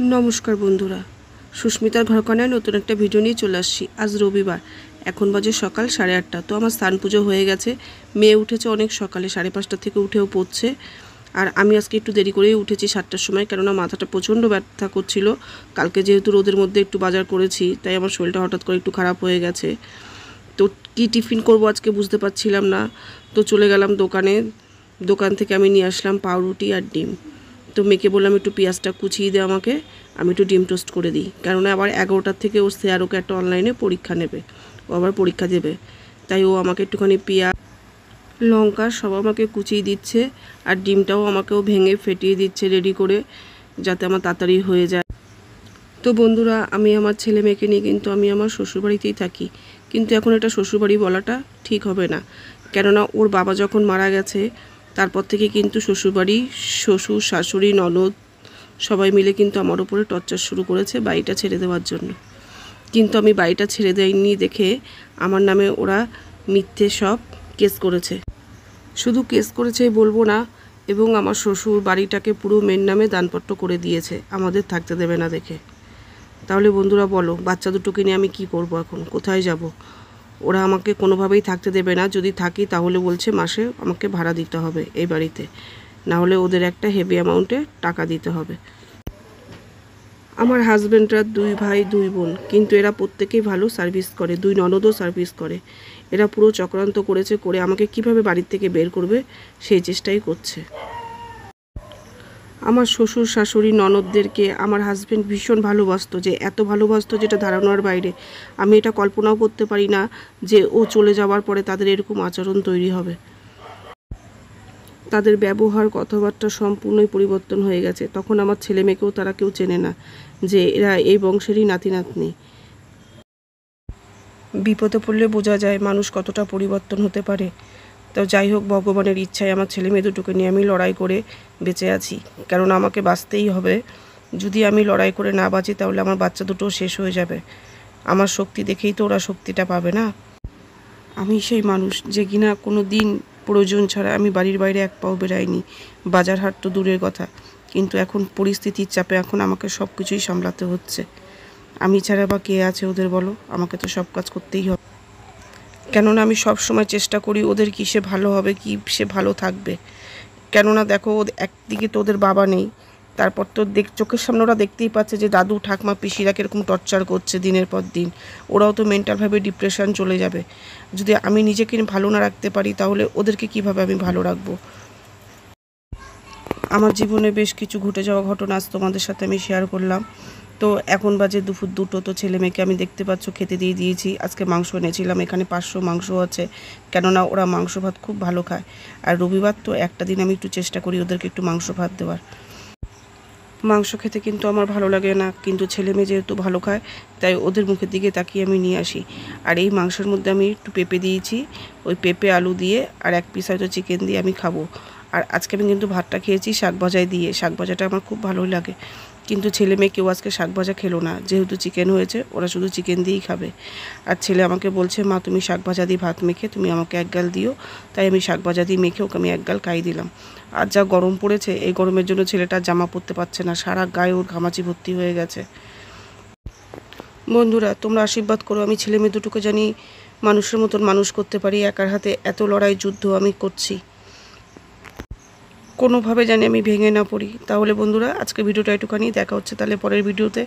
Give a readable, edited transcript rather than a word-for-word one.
नमस्कार बंधुरा सुष्मितार घरकन्याय नतून एक भिडियो निये चले आसछि। आज रविवार एखन बाजे सकाल 8:30। तो आमार स्नान पुजो हये गेछे। मेये उठेছে अनेक सकाले 5:30 থেকে उठेও পড়ছে। আর আমি আজকে একটু দেরি করেই উঠেছি 7টার সময়, কেননা মাথাটা প্রচণ্ড ব্যথা করছিল। কালকে যেহেতু রোদের মধ্যে একটু বাজার করেছি, তাই আমার শরীরটা হঠাৎ করে একটু খারাপ হয়ে গেছে। তো কি টিফিন করব আজকে বুঝতে পারছিলাম না। তো চলে গেলাম দোকানে। দোকান থেকে আমি নিয়ে আসলাম পাউরুটি আর ডিম। তো মেয়েকে বললাম একটু পেঁয়াজটা কুচিয়ে দে আমাকে, আমি একটু ডিম টোস্ট করে দিই, কেননা আবার 11টার থেকে ওর স্যারকে একটা অনলাইনে পরীক্ষা নেবে, ও আবার পরীক্ষা দেবে। তাই ও আমাকে একটুখানি পেঁয়াজ লঙ্কা সব আমাকে কুচিয়ে দিচ্ছে, আর ডিমটাও আমাকেও ভেঙে ফেটিয়ে দিচ্ছে রেডি করে, যাতে আমার তাড়াতাড়ি হয়ে যায়। তো বন্ধুরা, আমি আমার ছেলে মেয়েকে নিয়ে কিন্তু আমি আমার শ্বশুরবাড়িতেই থাকি, কিন্তু এখন এটা শ্বশুরবাড়ি বলাটা ঠিক হবে না, কেননা ওর বাবা যখন মারা গেছে তারপর থেকে কিন্তু শ্বশুরবাড়ি, শ্বশুর শাশুড়ি ননদ সবাই মিলে কিন্তু আমার উপরে টর্চার শুরু করেছে বাড়িটা ছেড়ে দেওয়ার জন্য। কিন্তু আমি বাড়িটা ছেড়ে দেয়নি দেখে আমার নামে ওরা মিথ্যে সব কেস করেছে। শুধু কেস করেছে বলবো না, এবং আমার শ্বশুর বাড়িটাকে পুরো মেয়ের নামে দানপত্র করে দিয়েছে আমাদের থাকতে দেবে না দেখে। তাহলে বন্ধুরা বলো, বাচ্চা দুটোকে নিয়ে আমি কি করব, এখন কোথায় যাব? ওরা আমাকে কোনোভাবেই থাকতে দেবে না। যদি থাকি তাহলে বলছে মাসে আমাকে ভাড়া দিতে হবে এই বাড়িতে, না হলে ওদের একটা হেভি অ্যামাউন্টে টাকা দিতে হবে। আমার হাজব্যান্ডরা 2 ভাই 2 বোন, কিন্তু এরা প্রত্যেকেই ভালো সার্ভিস করে, 2 ননদও সার্ভিস করে। এরা পুরো চক্রান্ত করেছে, করে আমাকে কিভাবে বাড়ির থেকে বের করবে সেই চেষ্টাই করছে। আমার শ্বশুর শাশুড়ি ননদদেরকে আমার হাজব্যান্ড ভীষণ ভালোবাসতো, যে এত ভালোবাসতো যেটা ধারণার বাইরে। আমি এটা কল্পনাও করতে পারি না যে ও চলে যাওয়ার পরে তাদের এরকম আচরণ তৈরি হবে। তাদের ব্যবহার কথাবার্তা সম্পূর্ণই পরিবর্তন হয়ে গেছে। তখন আমার ছেলে মেয়েকেও তারা কেউ চেনে না যে এরা এই বংশেরই নাতি নাতনি। বিপদে পড়লে বোঝা যায় মানুষ কতটা পরিবর্তন হতে পারে। তো যাই হোক, ভগবানের ইচ্ছায় আমার ছেলে মেয়ে দুটোকে নিয়ে আমি লড়াই করে বেঁচে আছি, কারণ আমাকে বাঁচতেই হবে। যদি আমি লড়াই করে না বাঁচি তাহলে আমার বাচ্চা দুটো শেষ হয়ে যাবে। আমার শক্তি দেখেই তো ওরা শক্তিটা পাবে না। আমি সেই মানুষ যে কিনা কোনো দিন প্রয়োজন ছাড়া আমি বাড়ির বাইরে এক পাও বেরাইনি, বাজার হাট তো দূরের কথা। কিন্তু এখন পরিস্থিতির চাপে এখন আমাকে সব কিছুই সামলাতে হচ্ছে। আমি ছাড়া বা কে আছে ওদের বলো? আমাকে তো সব কাজ করতেই হবে, কেননা আমি সব সময় চেষ্টা করি ওদের কিসে ভালো হবে, কি সে ভালো থাকবে। কেননা দেখো, একদিকে তো ওদের বাবা নেই, তারপর তো চোখের সামনে ওরা দেখতেই পাচ্ছে যে দাদু ঠাকমা পিসিরা কীরকম টর্চার করছে দিনের পর দিন। ওরাও তো মেন্টালভাবে ডিপ্রেশন চলে যাবে। যদি আমি নিজেকে ভালো না রাখতে পারি তাহলে ওদেরকে কিভাবে আমি ভালো রাখবো? আমার জীবনে বেশ কিছু ঘটে যাওয়া ঘটনা আজ তোমাদের সাথে আমি শেয়ার করলাম। তো এখন বাজে দুপুর 2টো। তো ছেলে মেয়েকে আমি দেখতে পাচ্ছ খেতে দিয়ে দিয়েছি। আজকে মাংস এনেছিলাম, এখানে 500 মাংস আছে, কেননা ওরা মাংস ভাত খুব ভালো খায়। আর রবিবার তো একটা দিন আমি একটু চেষ্টা করি ওদেরকে একটু মাংস ভাত দেওয়ার। মাংস খেতে কিন্তু আমার ভালো লাগে না, কিন্তু ছেলে মেয়ে যেহেতু ভালো খায় তাই ওদের মুখের দিকে তাকিয়ে আমি নিয়ে আসি। আর এই মাংসের মধ্যে আমি একটু পেঁপে দিয়েছি, ওই পেঁপে আলু দিয়ে আর 1 পিস হয়তো চিকেন দিয়ে আমি খাবো। আর আজকে আমি কিন্তু ভাতটা খেয়েছি শাক ভাজায় দিয়ে। শাক ভাজাটা আমার খুব ভালোই লাগে, কিন্তু ছেলে মেয়ে কেউ আজকে শাক ভাজা খেলো না, যেহেতু চিকেন হয়েছে ওরা শুধু চিকেন দিয়েই খাবে। আর ছেলে আমাকে বলছে, মা তুমি শাক ভাজা দিয়ে ভাত মেখে তুমি আমাকে 1 গাল দিও। তাই আমি শাক ভাজা দিয়ে মেখে ওকে আমি 1 গাল খাইয়ে দিলাম। আর যা গরম পড়েছে, এই গরমের জন্য ছেলেটা জামা পরতে পারছে না, সারা গায়ে ওর ঘামাচি ভর্তি হয়ে গেছে। বন্ধুরা, তোমরা আশীর্বাদ করো আমি ছেলে মেয়ে দুটোকে জানি মানুষের মতন মানুষ করতে পারি। একার হাতে এত লড়াই যুদ্ধ আমি করছি, কোনোভাবে জানি আমি ভেঙে না পড়ি। তাহলে বন্ধুরা, আজকে ভিডিওটা একটুখানি দেখা হচ্ছে তাহলে পরের ভিডিওতে।